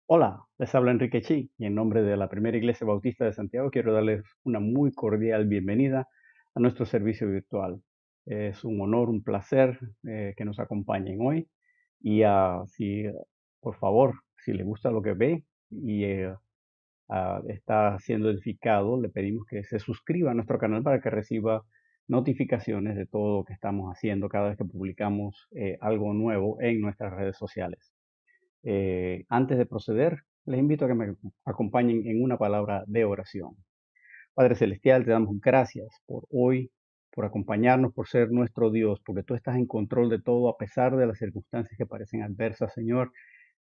Hola, les habla Enrique Chi y en nombre de la Primera Iglesia Bautista de Santiago quiero darles una muy cordial bienvenida a nuestro servicio virtual. Es un honor, un placer que nos acompañen hoy y si, por favor, si le gusta lo que ve y está siendo edificado, le pedimos que se suscriba a nuestro canal para que reciba notificaciones de todo lo que estamos haciendo cada vez que publicamos algo nuevo en nuestras redes sociales. Antes de proceder, les invito a que me acompañen en una palabra de oración. Padre Celestial, te damos gracias por hoy, por acompañarnos, por ser nuestro Dios, porque tú estás en control de todo a pesar de las circunstancias que parecen adversas, Señor.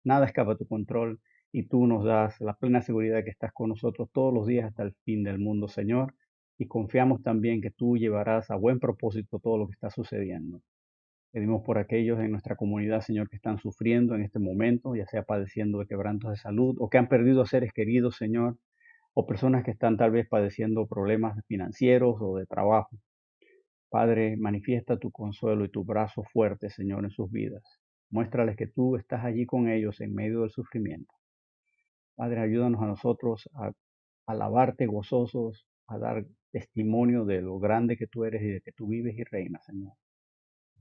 Nada escapa a tu control y tú nos das la plena seguridad de que estás con nosotros todos los días hasta el fin del mundo, Señor. Y confiamos también que tú llevarás a buen propósito todo lo que está sucediendo. Pedimos por aquellos en nuestra comunidad, Señor, que están sufriendo en este momento, ya sea padeciendo de quebrantos de salud o que han perdido a seres queridos, Señor, o personas que están tal vez padeciendo problemas financieros o de trabajo. Padre, manifiesta tu consuelo y tu brazo fuerte, Señor, en sus vidas. Muéstrales que tú estás allí con ellos en medio del sufrimiento. Padre, ayúdanos a nosotros a alabarte gozosos, a dar testimonio de lo grande que tú eres y de que tú vives y reinas, Señor.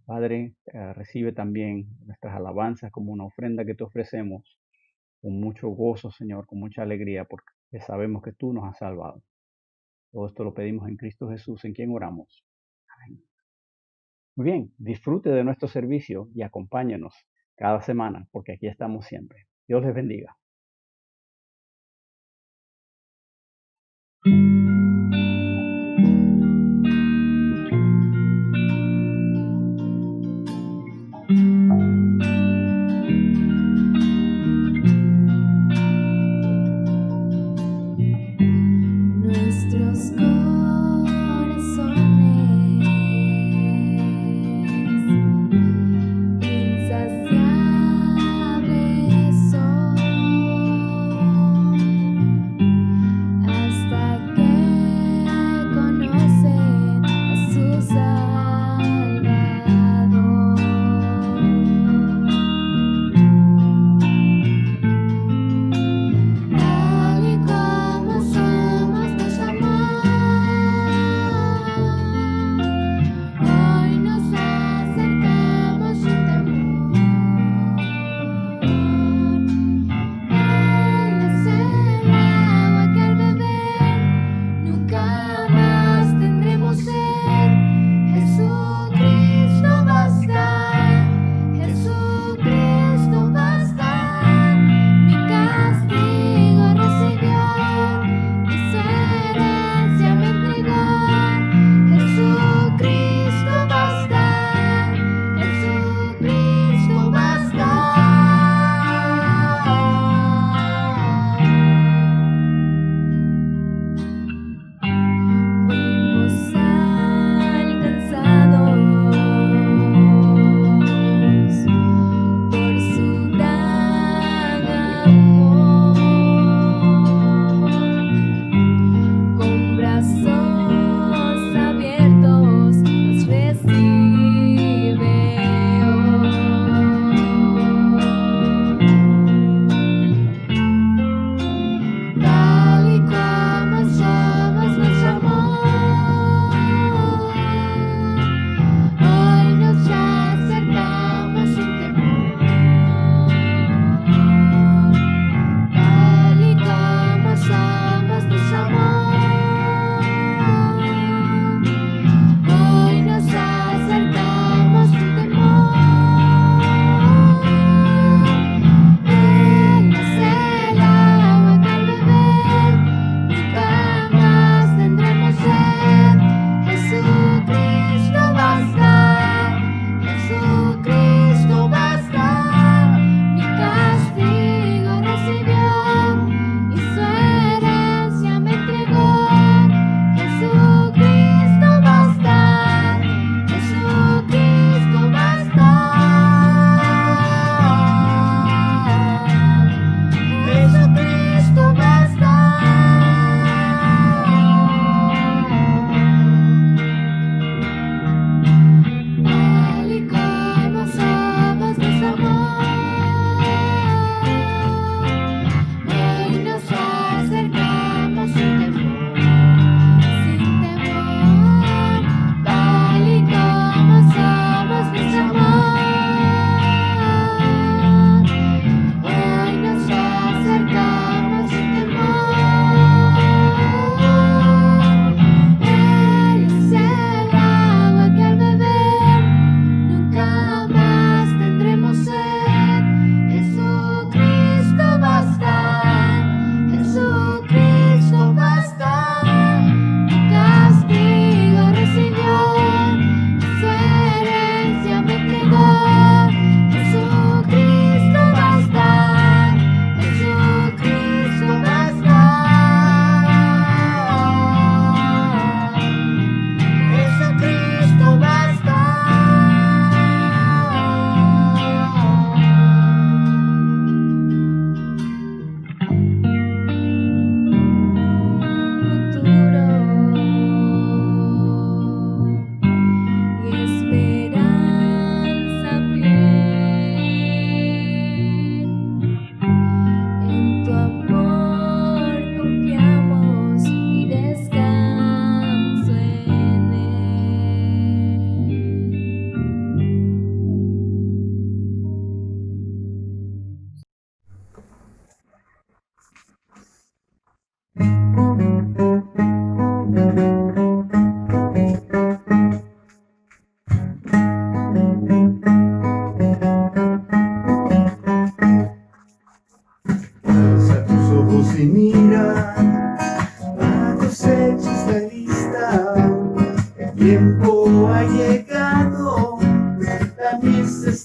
Padre, recibe también nuestras alabanzas como una ofrenda que te ofrecemos con mucho gozo, Señor, con mucha alegría, porque sabemos que tú nos has salvado. Todo esto lo pedimos en Cristo Jesús, en quien oramos. Amén. Muy bien, disfrute de nuestro servicio y acompáñenos cada semana, porque aquí estamos siempre. Dios les bendiga. Nuestros corazones insaciables son.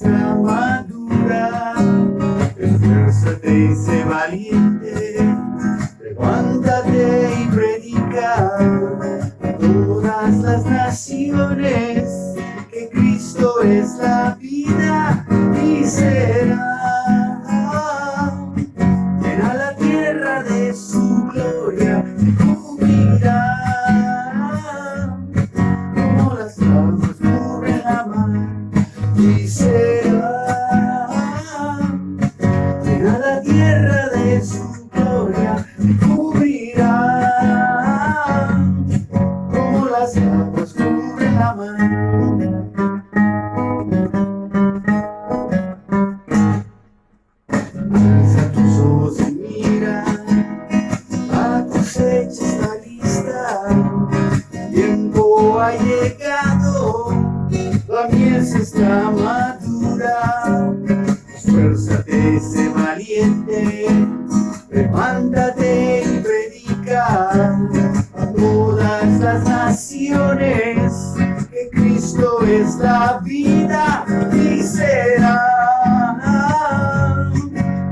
está madura. Esfuérzate y sé valiente, levántate y predica a todas las naciones que Cristo es la vida y será. Llena la tierra de su gloria y cubrirá como las aguas cubren la mar y será. Llena la tierra de su gloria y cubrirá como las aguas cubren la mar. Alza tus ojos y mira, la cosecha está lista, el tiempo ha llegado, la mies está madura. Esfuérzate, sé valiente, levántate y predica a todas las naciones que Cristo es la vida y será.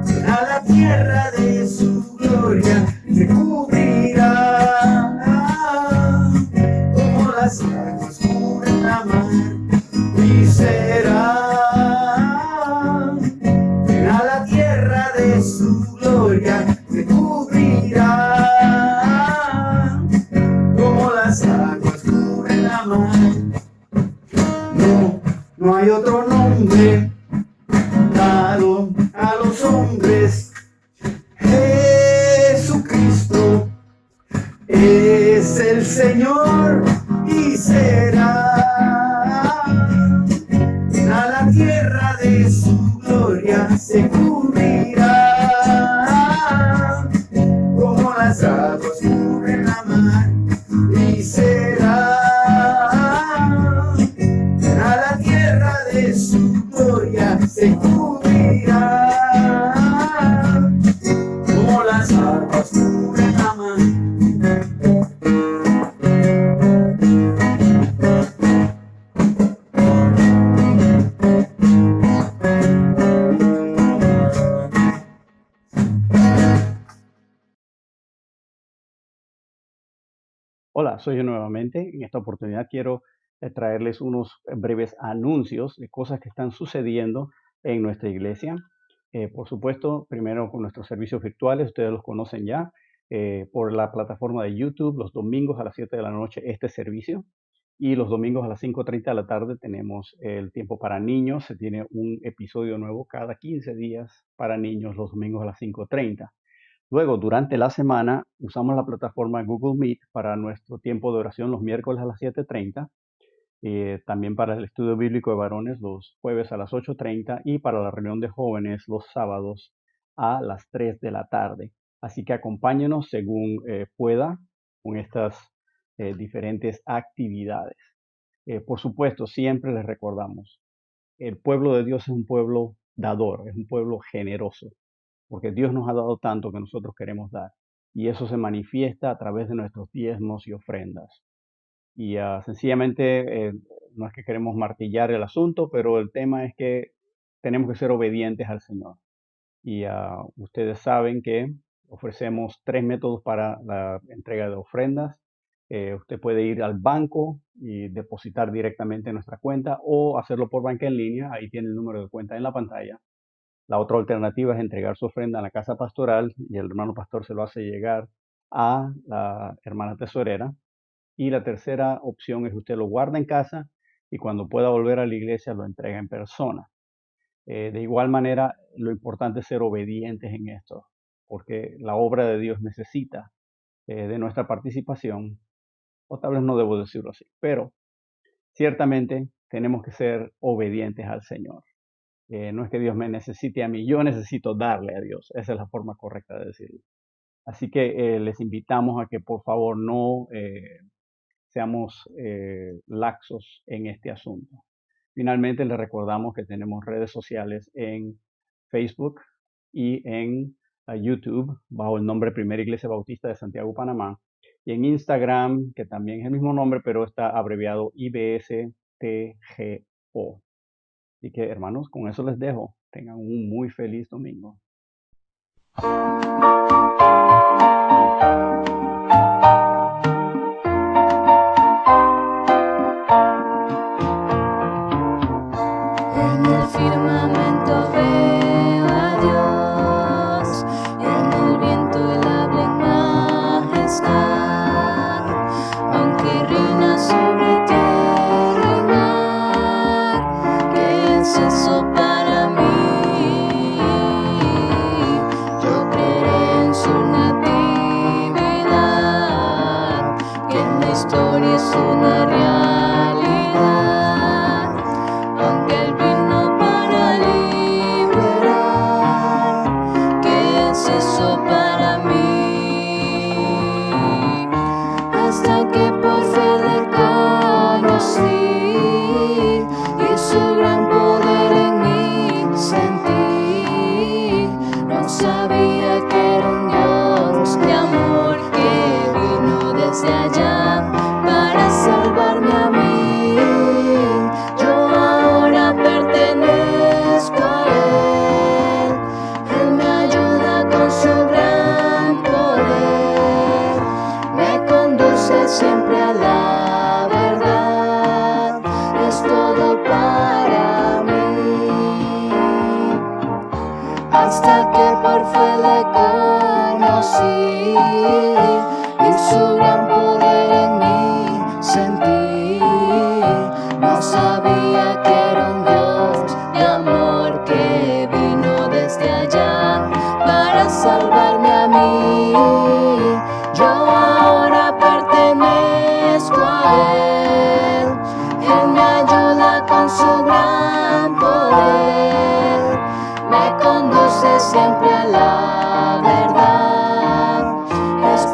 Llena la tierra de su gloria, te cubrirá como las aguas cubren la mar y será. Llena la tierra de su gloria, te cubrirá como las aguas cubren la mar. No, no hay otro nombre dado a los hombres. Jesucristo es el Señor y será. Llena la tierra de su gloria, se cubrirá como las aguas cubren la mar y será. Llena la tierra de su gloria, se cubrirá como las aguas cubren la mar. Hola, soy yo nuevamente. En esta oportunidad quiero traerles unos breves anuncios de cosas que están sucediendo en nuestra iglesia. Por supuesto, primero con nuestros servicios virtuales, ustedes los conocen ya, por la plataforma de YouTube, los domingos a las 7 de la noche este servicio, y los domingos a las 5:30 de la tarde tenemos el tiempo para niños. Se tiene un episodio nuevo cada 15 días para niños los domingos a las 5:30. Luego, durante la semana, usamos la plataforma Google Meet para nuestro tiempo de oración los miércoles a las 7:30, también para el estudio bíblico de varones los jueves a las 8:30 y para la reunión de jóvenes los sábados a las 3 de la tarde. Así que acompáñenos según pueda con estas diferentes actividades. Por supuesto, siempre les recordamos, el pueblo de Dios es un pueblo dador, es un pueblo generoso, porque Dios nos ha dado tanto que nosotros queremos dar. Y eso se manifiesta a través de nuestros diezmos y ofrendas. Y sencillamente no es que queremos martillar el asunto, pero el tema es que tenemos que ser obedientes al Señor. Y ustedes saben que ofrecemos 3 métodos para la entrega de ofrendas. Usted puede ir al banco y depositar directamente en nuestra cuenta o hacerlo por banca en línea. Ahí tiene el número de cuenta en la pantalla. La otra alternativa es entregar su ofrenda en la casa pastoral y el hermano pastor se lo hace llegar a la hermana tesorera. Y la tercera opción es que usted lo guarda en casa y cuando pueda volver a la iglesia lo entrega en persona. De igual manera, lo importante es ser obedientes en esto, porque la obra de Dios necesita de nuestra participación, o tal vez no debo decirlo así, pero ciertamente tenemos que ser obedientes al Señor. No es que Dios me necesite a mí, yo necesito darle a Dios. Esa es la forma correcta de decirlo. Así que les invitamos a que por favor no seamos laxos en este asunto. Finalmente les recordamos que tenemos redes sociales en Facebook y en YouTube bajo el nombre Primera Iglesia Bautista de Santiago, Panamá, y en Instagram, que también es el mismo nombre, pero está abreviado IBSTGO. Así que, hermanos, con eso les dejo. Tengan un muy feliz domingo. En el firmamento veo a Dios, en el viento Él habla en majestad, aunque reina sobre tierra y mar. ¿Qué es eso para mí? Yo creeré en su natividad, que en la historia es una realidad, aunque Él vino para liberar. ¿Qué es eso para mí? Hasta que por fe le conocí y su gran poder en mí sentí. No sabía que era un Dios de amor que vino desde allá para salvarme a mí. Yo ahora pertenezco a Él. Él me ayuda con su gran poder. Me conduce siempre a la verdad. Es todo para mí. Hasta que por fe le conocí y su gran poder en mí sentí. No sabía que era un Dios de amor que vino desde allá para salvarme a mí. Yo ahora pertenezco a Él. Él me ayuda con su gran poder. Me conduce siempre a la verdad. Es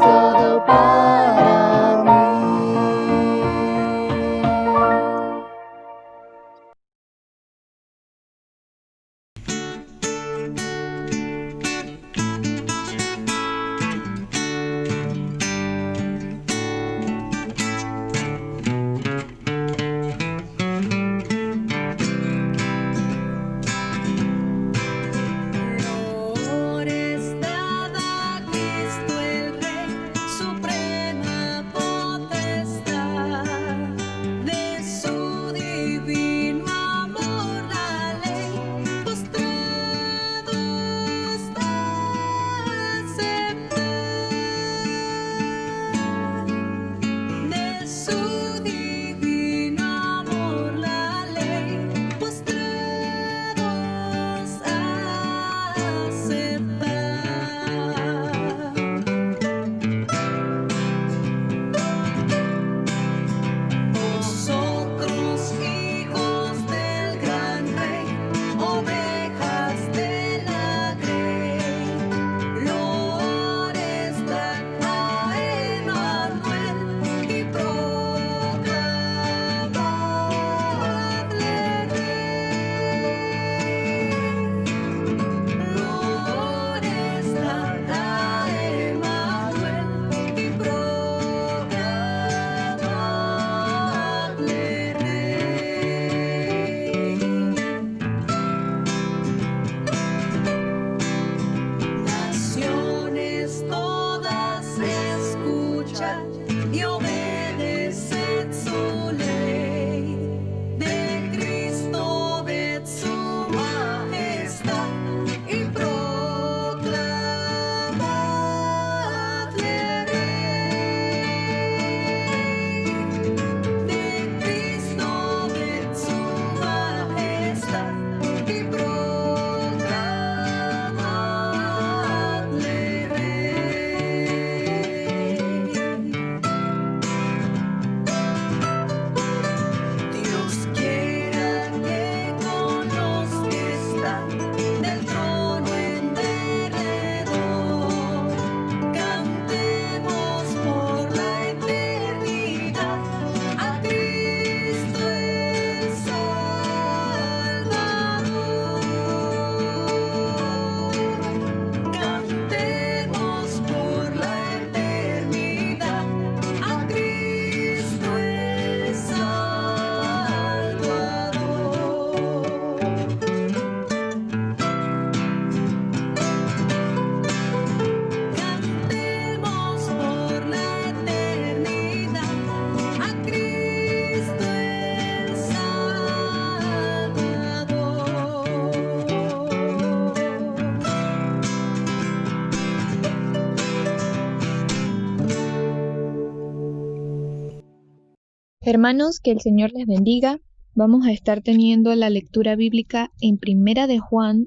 Hermanos, que el Señor les bendiga. Vamos a estar teniendo la lectura bíblica en Primera de Juan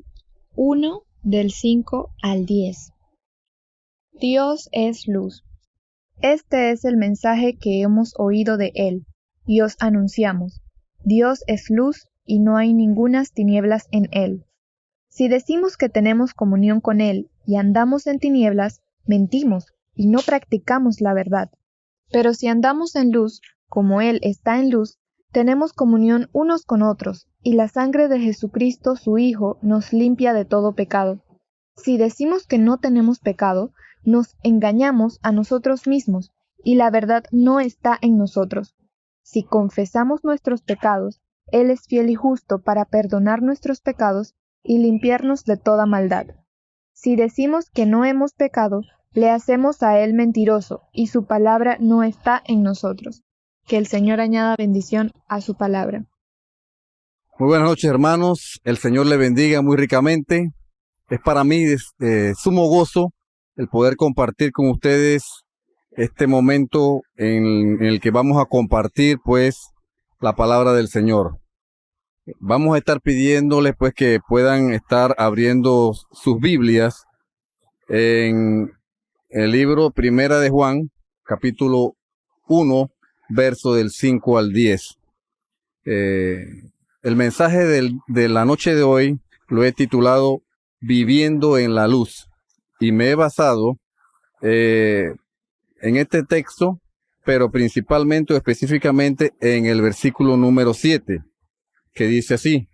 1, del 5 al 10. Dios es luz. Este es el mensaje que hemos oído de Él, y os anunciamos. Dios es luz, y no hay ningunas tinieblas en Él. Si decimos que tenemos comunión con Él, y andamos en tinieblas, mentimos, y no practicamos la verdad. Pero si andamos en luz, como Él está en luz, tenemos comunión unos con otros, y la sangre de Jesucristo, su Hijo, nos limpia de todo pecado. Si decimos que no tenemos pecado, nos engañamos a nosotros mismos, y la verdad no está en nosotros. Si confesamos nuestros pecados, Él es fiel y justo para perdonar nuestros pecados y limpiarnos de toda maldad. Si decimos que no hemos pecado, le hacemos a Él mentiroso, y su palabra no está en nosotros. Que el Señor añada bendición a su palabra. Muy buenas noches, hermanos. El Señor le bendiga muy ricamente. Es para mí de sumo gozo el poder compartir con ustedes este momento en el que vamos a compartir, pues, la palabra del Señor. Vamos a estar pidiéndoles, pues, que puedan estar abriendo sus Biblias en el libro Primera de Juan, capítulo 1, verso del 5 al 10. El mensaje de la noche de hoy lo he titulado Viviendo en la Luz, y me he basado en este texto, pero principalmente o específicamente en el versículo número 7, que dice así: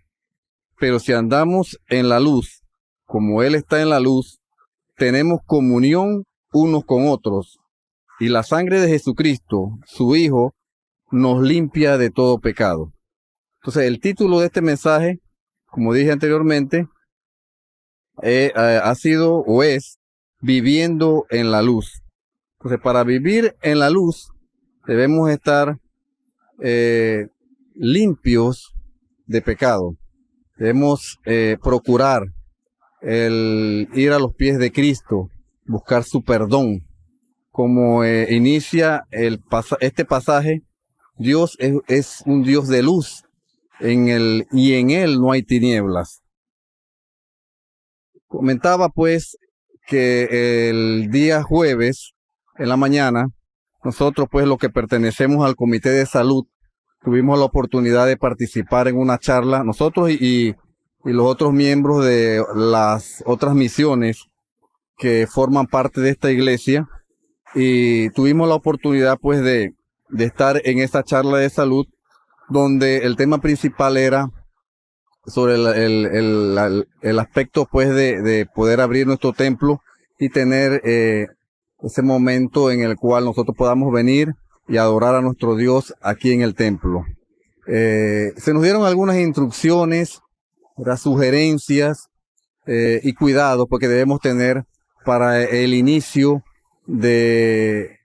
pero si andamos en la luz, como Él está en la luz, tenemos comunión unos con otros, y la sangre de Jesucristo, su Hijo, nos limpia de todo pecado. Entonces, el título de este mensaje, como dije anteriormente, ha sido o es Viviendo en la Luz. Entonces, para vivir en la luz, debemos estar limpios de pecado. Debemos procurar el ir a los pies de Cristo, buscar su perdón. Como inicia este pasaje, Dios es un Dios de luz, y en Él no hay tinieblas. Comentaba pues que el día jueves, en la mañana, nosotros pues los que pertenecemos al Comité de Salud, tuvimos la oportunidad de participar en una charla, nosotros y los otros miembros de las otras misiones que forman parte de esta iglesia, y tuvimos la oportunidad pues de estar en esta charla de salud, donde el tema principal era sobre el aspecto pues de poder abrir nuestro templo y tener ese momento en el cual nosotros podamos venir y adorar a nuestro Dios aquí en el templo. Se nos dieron algunas instrucciones, sugerencias y cuidados porque debemos tener para el inicio de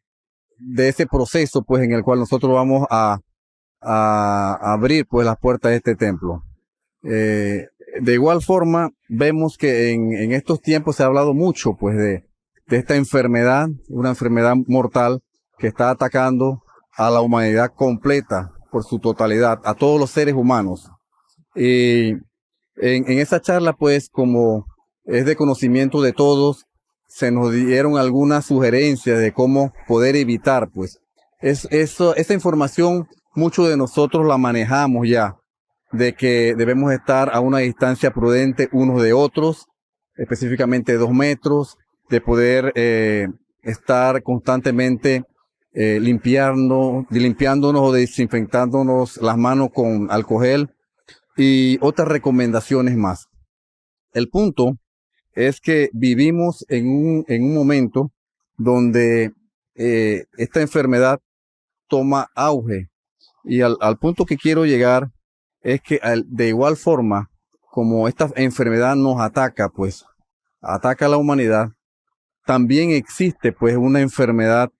ese proceso pues en el cual nosotros vamos a abrir pues las puertas de este templo. De igual forma, vemos que en estos tiempos se ha hablado mucho pues de esta enfermedad, una enfermedad mortal que está atacando a la humanidad completa por su totalidad, a todos los seres humanos. Y en esa charla, pues, como es de conocimiento de todos, se nos dieron algunas sugerencias de cómo poder evitar, pues. Esa información, muchos de nosotros la manejamos ya, de que debemos estar a una distancia prudente unos de otros, específicamente 2 metros, de poder estar constantemente limpiándonos o desinfectándonos las manos con alcohol y otras recomendaciones más. El punto es que vivimos en un momento donde esta enfermedad toma auge, y al punto que quiero llegar es que de igual forma como esta enfermedad nos ataca, pues ataca a la humanidad, también existe pues una enfermedad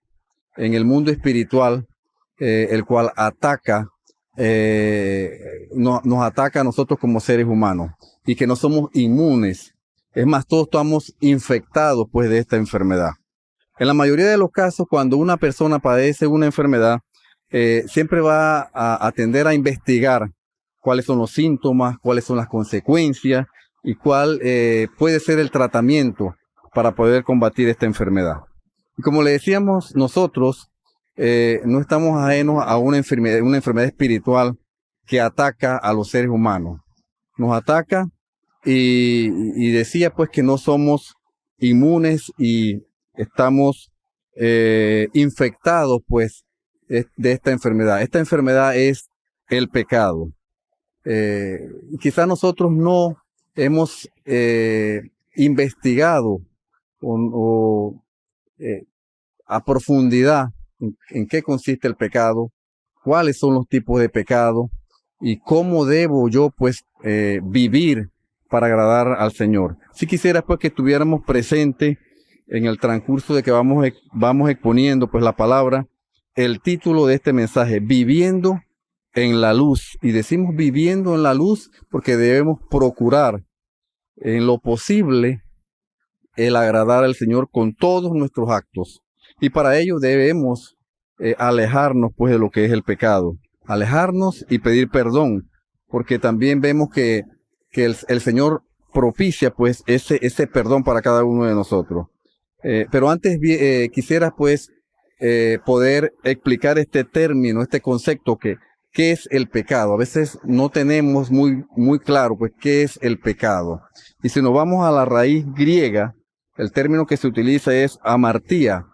en el mundo espiritual, el cual ataca, nos ataca a nosotros como seres humanos, y que no somos inmunes. Es más, todos estamos infectados pues de esta enfermedad. En la mayoría de los casos, cuando una persona padece una enfermedad, siempre va a tender a investigar cuáles son los síntomas, cuáles son las consecuencias y cuál puede ser el tratamiento para poder combatir esta enfermedad. Y como le decíamos, nosotros no estamos ajenos a una enfermedad espiritual que ataca a los seres humanos. Nos ataca y decía pues que no somos inmunes y estamos infectados pues de esta enfermedad. Esta enfermedad es el pecado. Quizás nosotros no hemos investigado a profundidad en qué consiste el pecado, cuáles son los tipos de pecado y cómo debo yo pues vivir para agradar al Señor. Si quisiera pues que estuviéramos presentes en el transcurso de que vamos exponiendo pues la palabra, el título de este mensaje, Viviendo en la Luz. Y decimos viviendo en la luz porque debemos procurar en lo posible el agradar al Señor con todos nuestros actos. Y para ello debemos alejarnos pues de lo que es el pecado. Alejarnos y pedir perdón, porque también vemos que el Señor propicia pues ese perdón para cada uno de nosotros. Pero antes quisiera pues poder explicar este término, este concepto ¿qué es el pecado? A veces no tenemos muy claro pues qué es el pecado. Y si nos vamos a la raíz griega, el término que se utiliza es amartía,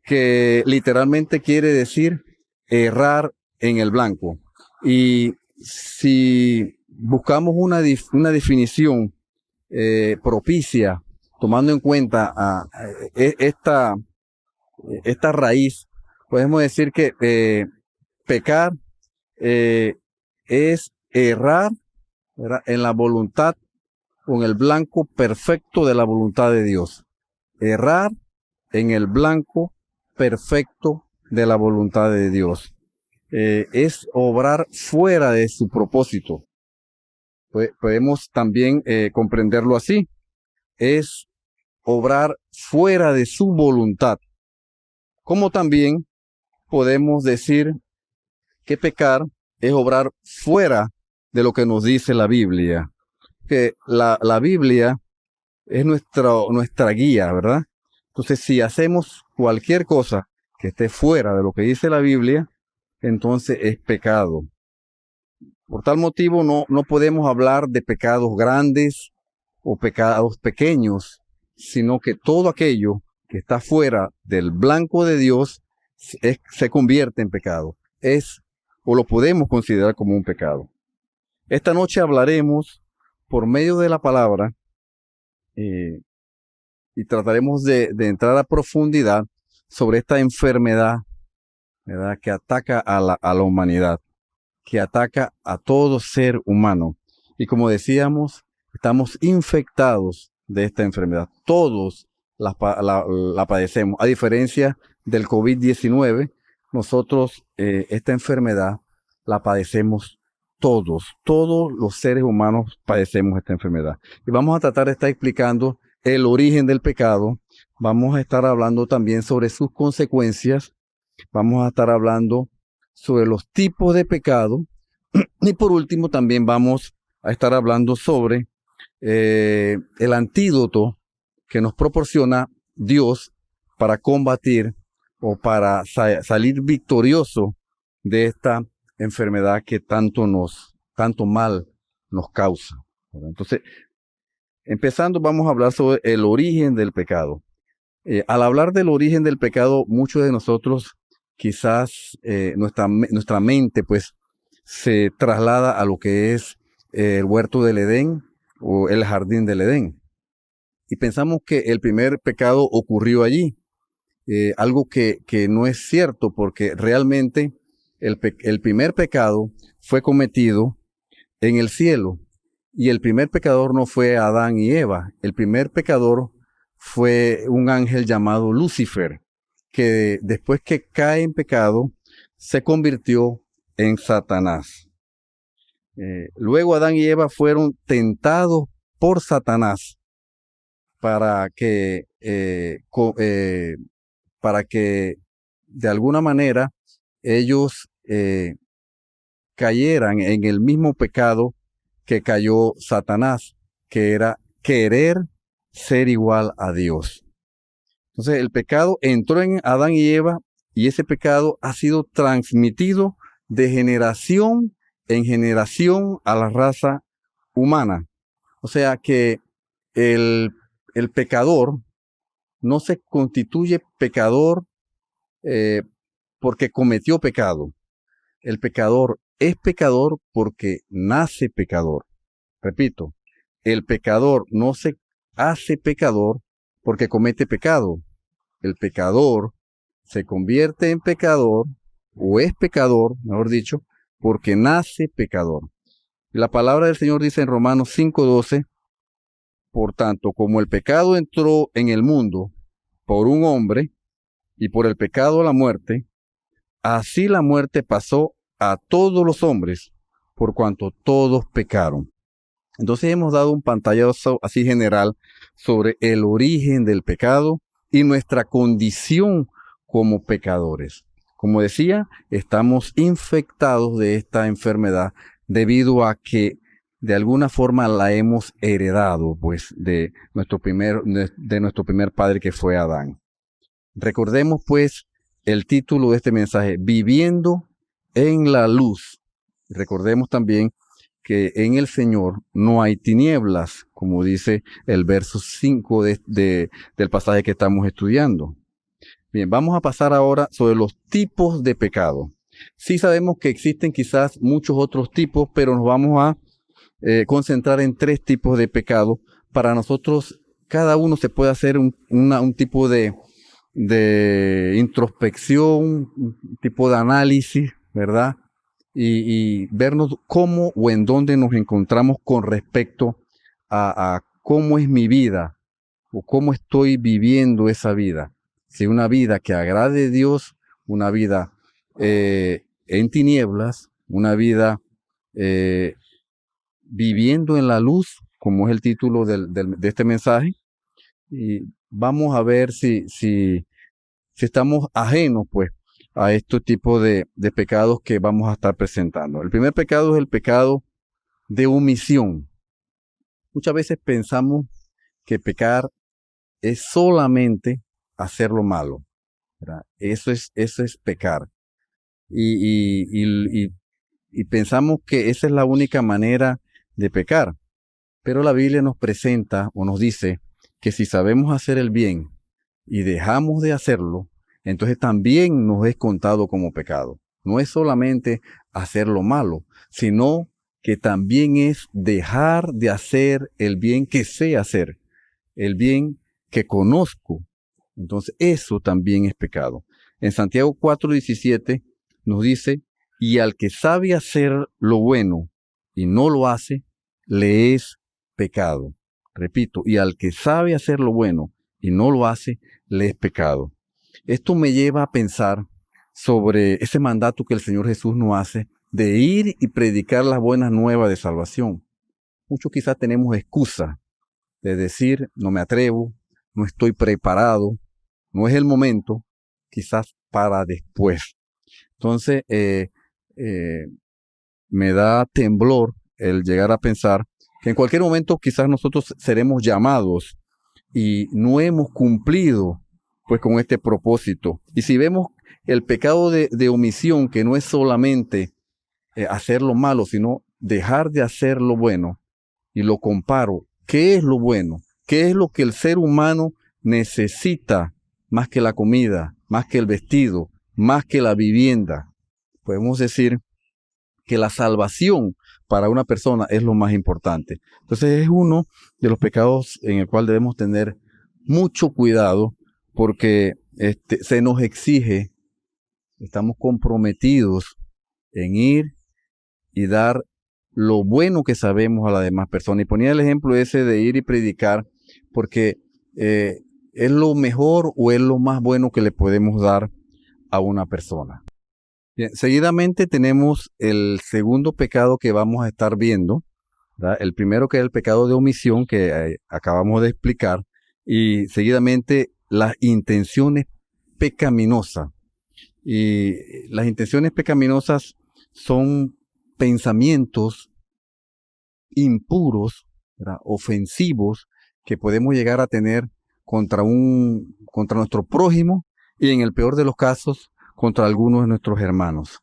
que literalmente quiere decir errar en el blanco. Y si buscamos una definición propicia, tomando en cuenta esta raíz, podemos decir que pecar es errar, ¿verdad?, en la voluntad o en el blanco perfecto de la voluntad de Dios. Errar en el blanco perfecto de la voluntad de Dios. Es obrar fuera de su propósito. Podemos también comprenderlo así. Es obrar fuera de su voluntad. Como también podemos decir que pecar es obrar fuera de lo que nos dice la Biblia. Que la Biblia es nuestra guía, ¿verdad? Entonces, si hacemos cualquier cosa que esté fuera de lo que dice la Biblia, entonces es pecado. Por tal motivo, no podemos hablar de pecados grandes o pecados pequeños, sino que todo aquello que está fuera del blanco de Dios se convierte en pecado. O lo podemos considerar como un pecado. Esta noche hablaremos por medio de la palabra y trataremos de entrar a profundidad sobre esta enfermedad, ¿verdad?, que ataca a la humanidad, que ataca a todo ser humano. Y como decíamos, estamos infectados de esta enfermedad. Todos la padecemos. A diferencia del COVID-19, nosotros esta enfermedad la padecemos todos. Todos los seres humanos padecemos esta enfermedad. Y vamos a tratar de estar explicando el origen del pecado. Vamos a estar hablando también sobre sus consecuencias. Vamos a estar hablando sobre los tipos de pecado. Y por último también vamos a estar hablando sobre el antídoto que nos proporciona Dios para combatir o para salir victorioso de esta enfermedad que tanto mal nos causa. Entonces, empezando, vamos a hablar sobre el origen del pecado. Al hablar del origen del pecado, muchos de nosotros quizás nuestra mente pues se traslada a lo que es el huerto del Edén o el jardín del Edén. Y pensamos que el primer pecado ocurrió allí. Algo que no es cierto, porque realmente el primer pecado fue cometido en el cielo. Y el primer pecador no fue Adán y Eva. El primer pecador fue un ángel llamado Lucifer, que después que cae en pecado, se convirtió en Satanás. Luego Adán y Eva fueron tentados por Satanás para que de alguna manera ellos cayeran en el mismo pecado que cayó Satanás, que era querer ser igual a Dios. Entonces el pecado entró en Adán y Eva y ese pecado ha sido transmitido de generación en generación a la raza humana. O sea que el pecador no se constituye pecador porque cometió pecado. El pecador es pecador porque nace pecador. Repito, el pecador no se hace pecador porque comete pecado. El pecador se convierte en pecador, o es pecador, mejor dicho, porque nace pecador. Y la palabra del Señor dice en Romanos 5:12, por tanto, como el pecado entró en el mundo por un hombre, y por el pecado la muerte, así la muerte pasó a todos los hombres, por cuanto todos pecaron. Entonces hemos dado un pantallazo así general sobre el origen del pecado y nuestra condición como pecadores. Como decía, estamos infectados de esta enfermedad debido a que de alguna forma la hemos heredado, pues, de nuestro primer padre, que fue Adán. Recordemos, pues, el título de este mensaje: Viviendo en la luz. Recordemos también que en el Señor no hay tinieblas, como dice el verso 5 del pasaje que estamos estudiando. Bien, vamos a pasar ahora sobre los tipos de pecado. Sí sabemos que existen quizás muchos otros tipos, pero nos vamos a concentrar en 3 tipos de pecado. Para nosotros, cada uno se puede hacer un tipo de introspección, un tipo de análisis, ¿verdad? Y vernos cómo o en dónde nos encontramos con respecto a cómo es mi vida o cómo estoy viviendo esa vida. Si una vida que agrade a Dios, una vida en tinieblas, una vida viviendo en la luz, como es el título de este mensaje. Y vamos a ver si estamos ajenos, pues, a este tipo de pecados que vamos a estar presentando. El primer pecado es el pecado de omisión. Muchas veces pensamos que pecar es solamente hacer lo malo, ¿verdad? Eso es pecar. Y pensamos que esa es la única manera de pecar. Pero la Biblia nos presenta o nos dice que si sabemos hacer el bien y dejamos de hacerlo, entonces también nos es contado como pecado. No es solamente hacer lo malo, sino que también es dejar de hacer el bien que sé hacer, el bien que conozco. Entonces eso también es pecado. En Santiago 4:17 nos dice: y al que sabe hacer lo bueno y no lo hace, le es pecado. Repito, y al que sabe hacer lo bueno y no lo hace, le es pecado. Esto me lleva a pensar sobre ese mandato que el Señor Jesús nos hace de ir y predicar las buenas nuevas de salvación. Muchos quizás tenemos excusa de decir: no me atrevo, no estoy preparado, no es el momento, quizás para después. Entonces, me da temblor el llegar a pensar que en cualquier momento quizás nosotros seremos llamados y no hemos cumplido pues con este propósito. Y si vemos el pecado de omisión, que no es solamente hacer lo malo, sino dejar de hacer lo bueno, y lo comparo, ¿qué es lo bueno? ¿Qué es lo que el ser humano necesita más que la comida, más que el vestido, más que la vivienda? Podemos decir que la salvación para una persona es lo más importante. Entonces es uno de los pecados en el cual debemos tener mucho cuidado, porque se nos exige, estamos comprometidos en ir y dar lo bueno que sabemos a las demás personas. Y ponía el ejemplo ese de ir y predicar, porque es lo mejor o es lo más bueno que le podemos dar a una persona. Bien, seguidamente tenemos el segundo pecado que vamos a estar viendo, ¿verdad? El primero, que es el pecado de omisión, que acabamos de explicar, y seguidamente las intenciones pecaminosas. Y las intenciones pecaminosas son pensamientos impuros, ¿verdad?, ofensivos, que podemos llegar a tener contra nuestro prójimo y, en el peor de los casos, contra algunos de nuestros hermanos.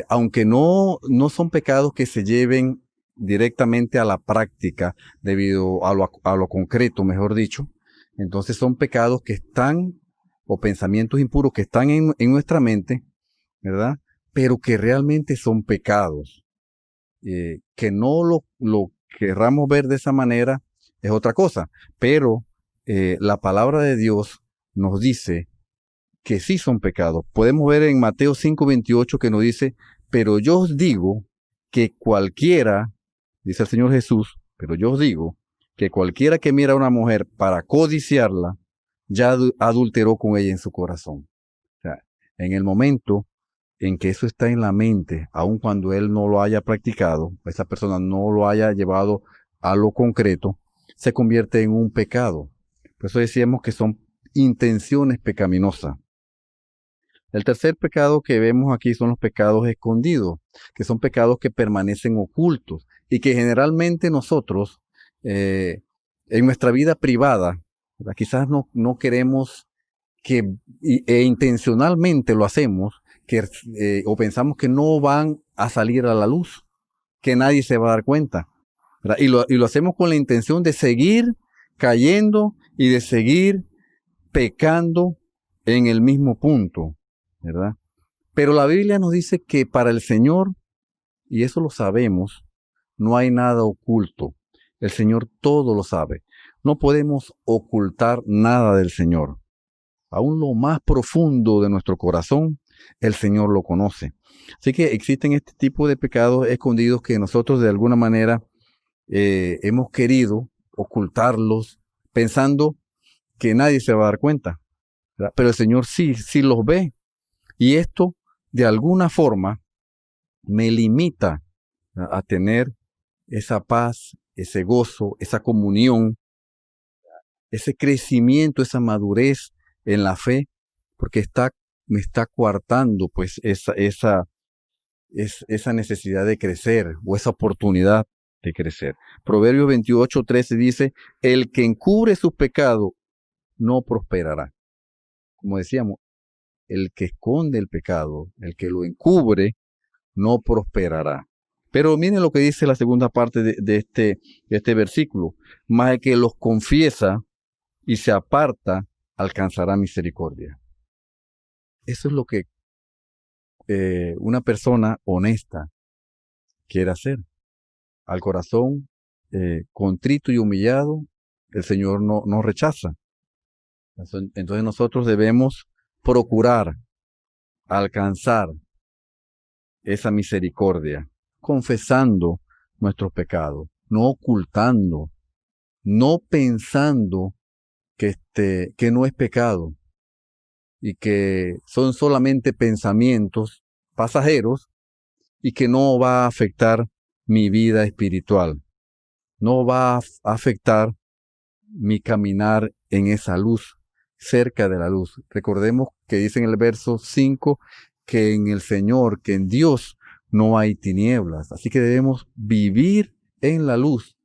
Aunque no son pecados que se lleven directamente a la práctica debido a lo concreto, mejor dicho, entonces son pecados que están, o pensamientos impuros que están en nuestra mente, ¿verdad?, pero que realmente son pecados. Que no lo querramos ver de esa manera es otra cosa, pero la palabra de Dios nos dice que sí son pecados. Podemos ver en Mateo 5:28 que nos dice: pero yo os digo que cualquiera, dice el Señor Jesús, pero yo os digo que cualquiera que mira a una mujer para codiciarla, ya adulteró con ella en su corazón. O sea, en el momento en que eso está en la mente, aun cuando él no lo haya practicado, esa persona no lo haya llevado a lo concreto, se convierte en un pecado. Por eso decíamos que son intenciones pecaminosas. El tercer pecado que vemos aquí son los pecados escondidos, que son pecados que permanecen ocultos y que generalmente nosotros, en nuestra vida privada, ¿verdad?, quizás no queremos e intencionalmente lo hacemos, o pensamos que no van a salir a la luz, que nadie se va a dar cuenta, ¿verdad? Y lo hacemos con la intención de seguir cayendo y de seguir pecando en el mismo punto, ¿verdad? Pero la Biblia nos dice que para el Señor, y eso lo sabemos, no hay nada oculto. El Señor todo lo sabe. No podemos ocultar nada del Señor. Aún lo más profundo de nuestro corazón, el Señor lo conoce. Así que existen este tipo de pecados escondidos que nosotros de alguna manera hemos querido ocultarlos, pensando que nadie se va a dar cuenta, ¿verdad? Pero el Señor sí los ve. Y esto, de alguna forma, me limita a tener esa paz, ese gozo, esa comunión, ese crecimiento, esa madurez en la fe, porque me está coartando pues esa necesidad de crecer, o esa oportunidad de crecer. Proverbios 28:13 dice: el que encubre su pecado no prosperará. Como decíamos, el que esconde el pecado, el que lo encubre, no prosperará. Pero miren lo que dice la segunda parte de este versículo: mas el que los confiesa y se aparta, alcanzará misericordia. Eso es lo que una persona honesta quiere hacer. Al corazón contrito y humillado, el Señor no rechaza. Entonces nosotros debemos procurar alcanzar esa misericordia, confesando nuestros pecados, no ocultando, no pensando que no es pecado y que son solamente pensamientos pasajeros y que no va a afectar mi vida espiritual, no va a afectar mi caminar en esa luz, cerca de la luz. Recordemos que dice en el verso 5 que en el Señor, que en Dios no hay tinieblas. Así que debemos vivir en la luz,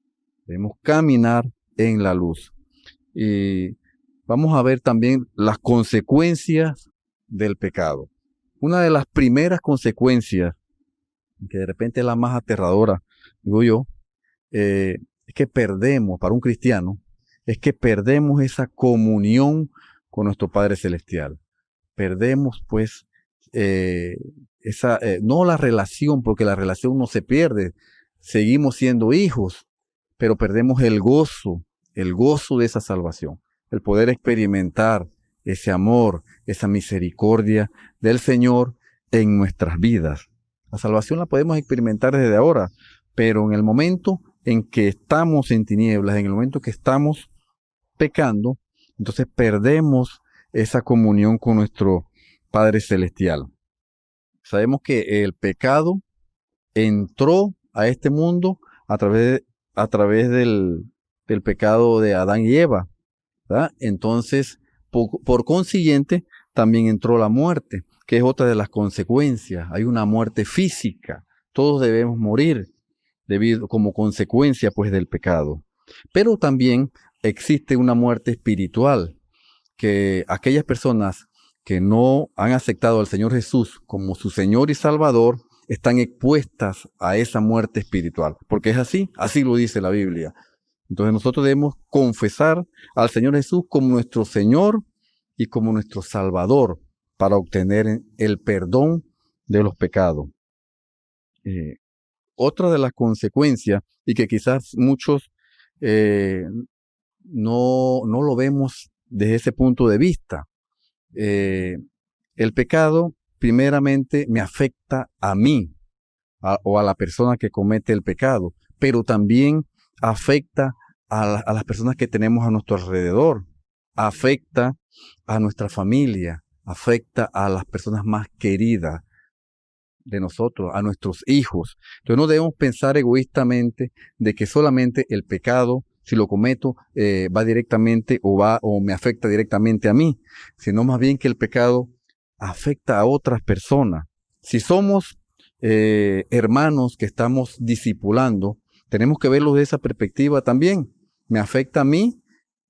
debemos caminar en la luz. Y vamos a ver también las consecuencias del pecado. Una de las primeras consecuencias, que de repente es la más aterradora, digo yo, es que perdemos, para un cristiano, es que perdemos esa comunión con nuestro Padre Celestial. Perdemos, pues, no la relación, porque la relación no se pierde. Seguimos siendo hijos, pero perdemos el gozo de esa salvación. El poder experimentar ese amor, esa misericordia del Señor en nuestras vidas. La salvación la podemos experimentar desde ahora, pero en el momento en que estamos en tinieblas, en el momento que estamos pecando, entonces perdemos esa comunión con nuestro Padre Celestial. Sabemos que el pecado entró a este mundo a través del pecado de Adán y Eva, ¿verdad? Entonces, por consiguiente, también entró la muerte, que es otra de las consecuencias. Hay una muerte física. Todos debemos morir como consecuencia pues del pecado. Pero también existe una muerte espiritual, que aquellas personas que no han aceptado al Señor Jesús como su Señor y Salvador están expuestas a esa muerte espiritual. Porque es así lo dice la Biblia. Entonces nosotros debemos confesar al Señor Jesús como nuestro Señor y como nuestro Salvador para obtener el perdón de los pecados. Otra de las consecuencias, y que quizás muchos no lo vemos desde ese punto de vista, el pecado primeramente me afecta a mí o a la persona que comete el pecado, pero también afecta a las personas que tenemos a nuestro alrededor, afecta a nuestra familia, afecta a las personas más queridas de nosotros, a nuestros hijos. Entonces no debemos pensar egoístamente de que solamente el pecado, si lo cometo, va directamente o me afecta directamente a mí, sino más bien que el pecado afecta a otras personas. Si somos hermanos que estamos discipulando, tenemos que verlo de esa perspectiva también. Me afecta a mí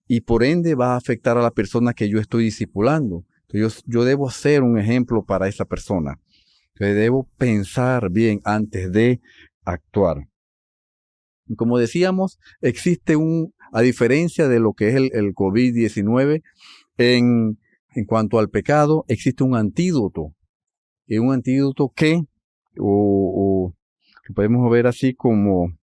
y por ende va a afectar a la persona que yo estoy discipulando. Entonces yo debo ser un ejemplo para esa persona. Entonces debo pensar bien antes de actuar. Como decíamos, existe a diferencia de lo que es el COVID-19, en cuanto al pecado, existe un antídoto. Y un antídoto que podemos ver así como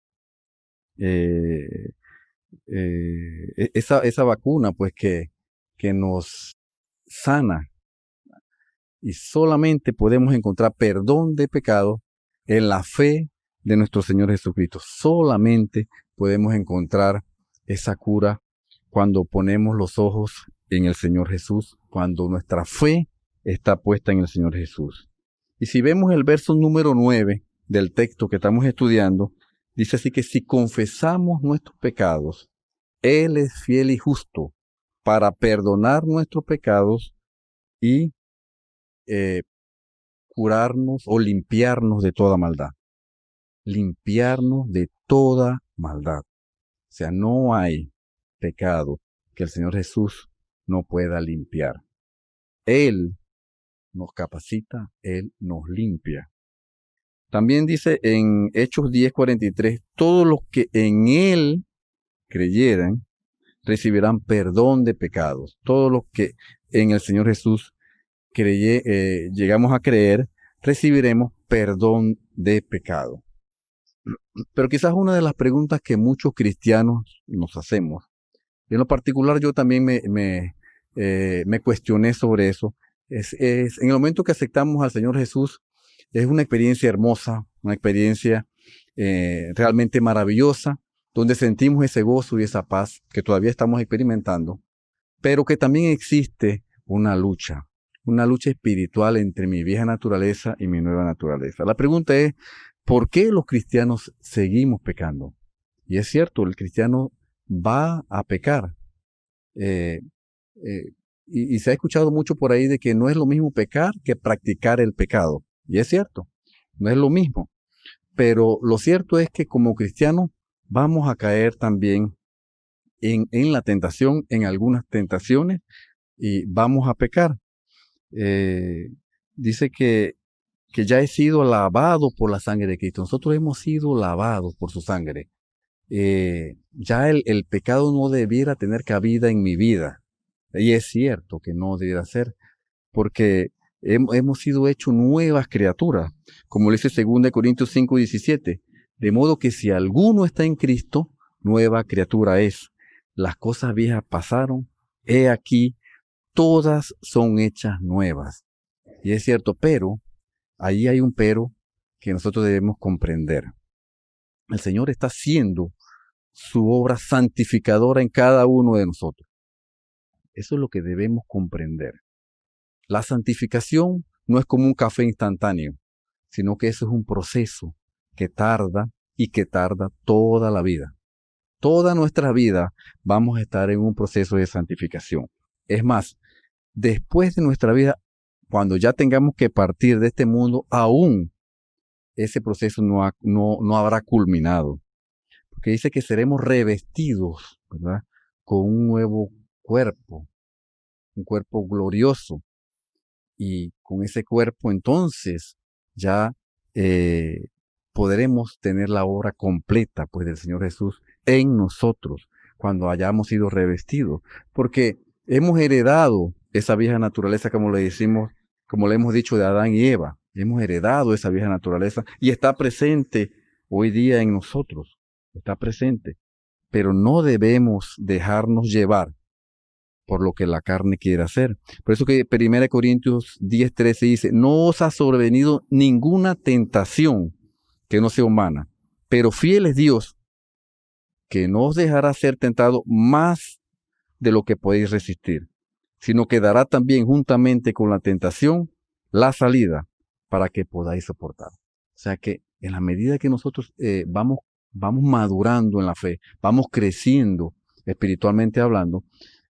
esa vacuna pues que nos sana. Y solamente podemos encontrar perdón de pecados en la fe de nuestro Señor Jesucristo. Solamente podemos encontrar esa cura cuando ponemos los ojos en el Señor Jesús, cuando nuestra fe está puesta en el Señor Jesús. Y si vemos el verso número 9 del texto que estamos estudiando, dice así que si confesamos nuestros pecados, Él es fiel y justo para perdonar nuestros pecados y curarnos o limpiarnos de toda maldad. Limpiarnos de toda maldad. O sea, no hay pecado que el Señor Jesús no pueda limpiar. Él nos capacita, Él nos limpia. También dice en Hechos 10:43, todos los que en Él creyeran recibirán perdón de pecados. Todos los que en el Señor Jesús llegamos a creer, recibiremos perdón de pecado. Pero quizás una de las preguntas que muchos cristianos nos hacemos, y en lo particular yo también me cuestioné sobre eso, es en el momento que aceptamos al Señor Jesús, es una experiencia hermosa, una experiencia realmente maravillosa, donde sentimos ese gozo y esa paz que todavía estamos experimentando, pero que también existe una lucha espiritual entre mi vieja naturaleza y mi nueva naturaleza. La pregunta es, ¿por qué los cristianos seguimos pecando? Y es cierto, el cristiano va a pecar. Y se ha escuchado mucho por ahí de que no es lo mismo pecar que practicar el pecado. Y es cierto, no es lo mismo. Pero lo cierto es que como cristianos vamos a caer también en la tentación, en algunas tentaciones, y vamos a pecar. Dice que ya he sido lavado por la sangre de Cristo. Nosotros hemos sido lavados por su sangre. Ya el pecado no debiera tener cabida en mi vida. Y es cierto que no debiera ser, porque hemos sido hechos nuevas criaturas, como le dice 2 Corintios 5:17. De modo que si alguno está en Cristo, nueva criatura es. Las cosas viejas pasaron, he aquí, todas son hechas nuevas. Y es cierto, pero, ahí hay un pero que nosotros debemos comprender. El Señor está haciendo su obra santificadora en cada uno de nosotros. Eso es lo que debemos comprender. La santificación no es como un café instantáneo, sino que eso es un proceso que tarda y que tarda toda la vida. Toda nuestra vida vamos a estar en un proceso de santificación. Es más, después de nuestra vida, cuando ya tengamos que partir de este mundo, aún ese proceso no habrá culminado. Porque dice que seremos revestidos, ¿verdad?, con un nuevo cuerpo, un cuerpo glorioso. Y con ese cuerpo entonces ya podremos tener la obra completa, pues, del Señor Jesús en nosotros, cuando hayamos sido revestidos. Porque hemos heredado esa vieja naturaleza, como le hemos dicho de Adán y Eva. Hemos heredado esa vieja naturaleza y está presente hoy día en nosotros. Está presente. Pero no debemos dejarnos llevar por lo que la carne quiere hacer. Por eso que 1 Corintios 10:13 dice, no os ha sobrevenido ninguna tentación que no sea humana, pero fiel es Dios, que no os dejará ser tentado más de lo que podéis resistir, sino que dará también juntamente con la tentación la salida para que podáis soportar. O sea que en la medida que nosotros vamos madurando en la fe, vamos creciendo espiritualmente hablando,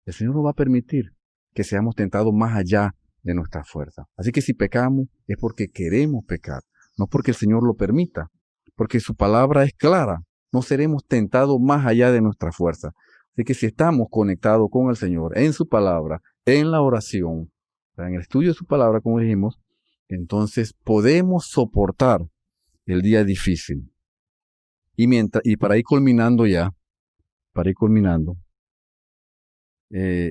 el Señor nos va a permitir que seamos tentados más allá de nuestra fuerza. Así que si pecamos es porque queremos pecar, no porque el Señor lo permita, porque su palabra es clara. No seremos tentados más allá de nuestra fuerza. Así que si estamos conectados con el Señor en su palabra, en la oración, en el estudio de su palabra, como dijimos, entonces podemos soportar el día difícil. Y para ir culminando ya,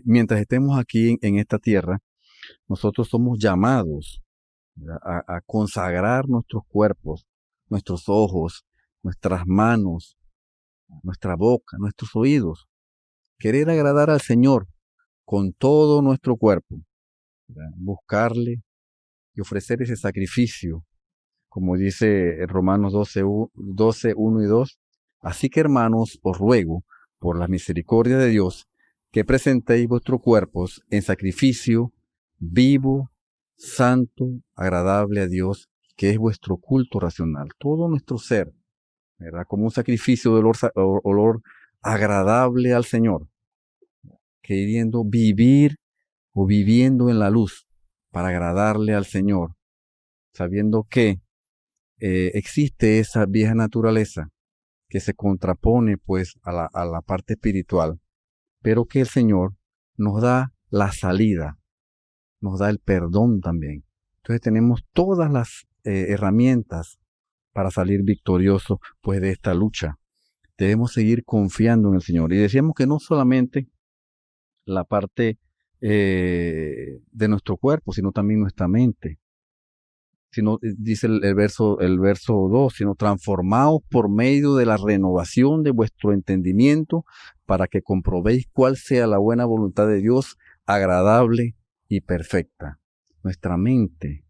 mientras estemos aquí en esta tierra, nosotros somos llamados a consagrar nuestros cuerpos, nuestros ojos, nuestras manos, nuestra boca, nuestros oídos. Querer agradar al Señor con todo nuestro cuerpo, ¿verdad? Buscarle y ofrecer ese sacrificio, como dice Romanos 12, 1 y 2. Así que, hermanos, os ruego, por la misericordia de Dios, que presentéis vuestros cuerpos en sacrificio vivo, santo, agradable a Dios, que es vuestro culto racional. Todo nuestro ser, ¿verdad?, como un sacrificio de olor agradable al Señor, queriendo vivir o viviendo en la luz para agradarle al Señor, sabiendo que existe esa vieja naturaleza que se contrapone pues a la parte espiritual, pero que el Señor nos da la salida, nos da el perdón también. Entonces tenemos todas las herramientas para salir victoriosos pues de esta lucha. Debemos seguir confiando en el Señor. Y decíamos que no solamente la parte de nuestro cuerpo, sino también nuestra mente. Sino, dice el verso 2, sino transformaos por medio de la renovación de vuestro entendimiento para que comprobéis cuál sea la buena voluntad de Dios, agradable y perfecta. Nuestra mente,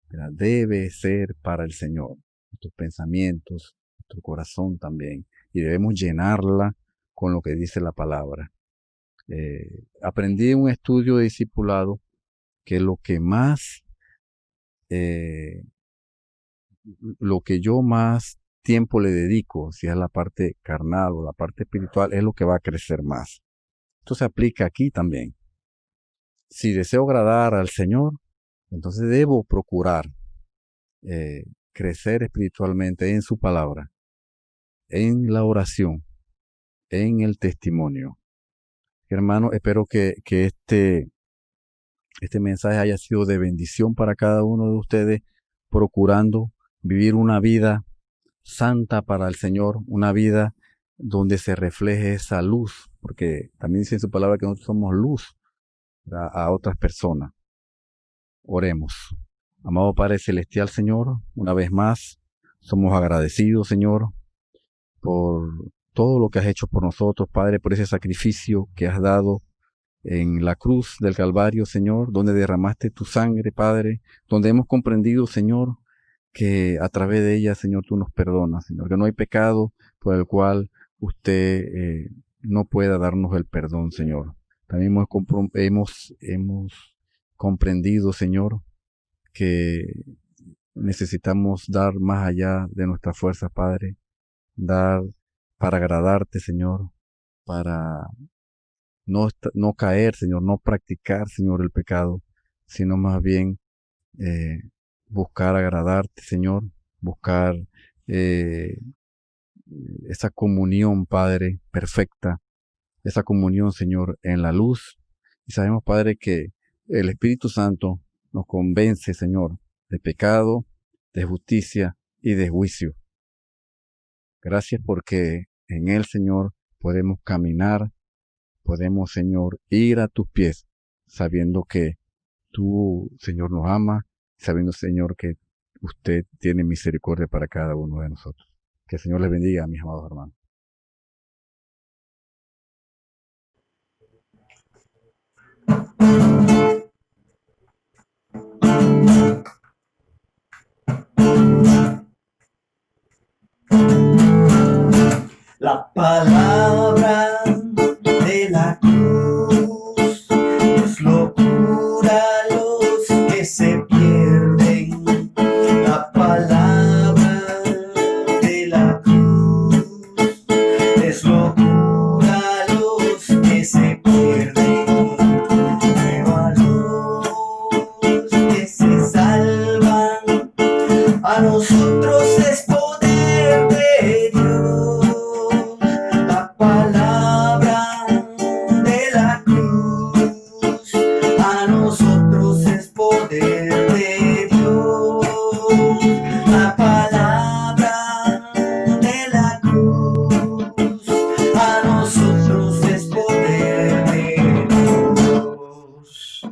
¿verdad?, debe ser para el Señor. Nuestros pensamientos, nuestro corazón también. Y debemos llenarla con lo que dice la palabra. Aprendí en un estudio de discipulado que lo que yo más tiempo le dedico, si es la parte carnal o la parte espiritual, es lo que va a crecer más. Esto se aplica aquí también. Si deseo agradar al Señor, entonces debo procurar crecer espiritualmente en su palabra, en la oración, en el testimonio. Hermano, espero que este mensaje haya sido de bendición para cada uno de ustedes, procurando vivir una vida santa para el Señor, una vida donde se refleje esa luz, porque también dice en su palabra que nosotros somos luz a otras personas. Oremos. Amado Padre Celestial, Señor, una vez más, somos agradecidos, Señor, por todo lo que has hecho por nosotros, Padre, por ese sacrificio que has dado en la cruz del Calvario, Señor, donde derramaste tu sangre, Padre, donde hemos comprendido, Señor, que a través de ella, Señor, tú nos perdonas, Señor, que no hay pecado por el cual usted no pueda darnos el perdón, Señor. También hemos comprendido, Señor, que necesitamos dar más allá de nuestras fuerzas, Padre, dar para agradarte, Señor, para no caer, Señor, no practicar, Señor, el pecado, sino más bien buscar agradarte, Señor, buscar esa comunión, Padre, perfecta, esa comunión, Señor, en la luz. Y sabemos, Padre, que el Espíritu Santo nos convence, Señor, de pecado, de justicia y de juicio. Gracias porque en Él, Señor, podemos caminar, podemos, Señor, ir a tus pies, sabiendo que tú, Señor, nos amas, sabiendo, Señor, que usted tiene misericordia para cada uno de nosotros. Que el Señor les bendiga, mis amados hermanos. La palabra de la cruz es locura a los que se pierden. La palabra de la cruz es locura a los que se pierden, pero a los que se salvan, a nosotros es poder de Dios. La palabra de la cruz a nosotros es poder de Dios. La palabra de la cruz a nosotros es poder de Dios.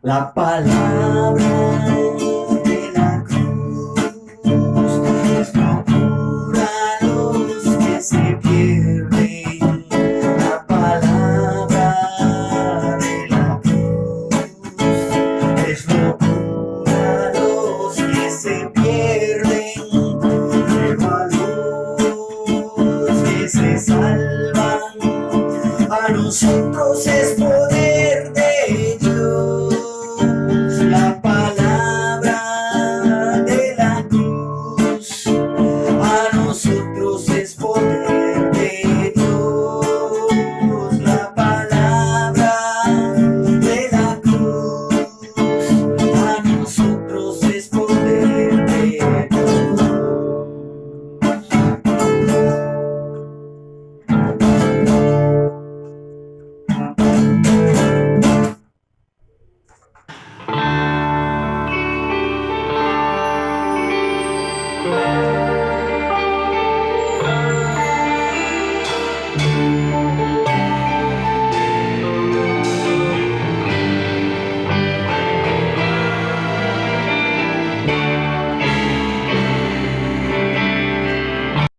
La palabra de la cruz es locura a los que se pierden. La palabra de la cruz es locura a los que se pierden, pero a los que se salvan, a nosotros es poder de Dios. La palabra de la cruz a nosotros es poder de Dios. La palabra de la cruz a nosotros es poder de Dios.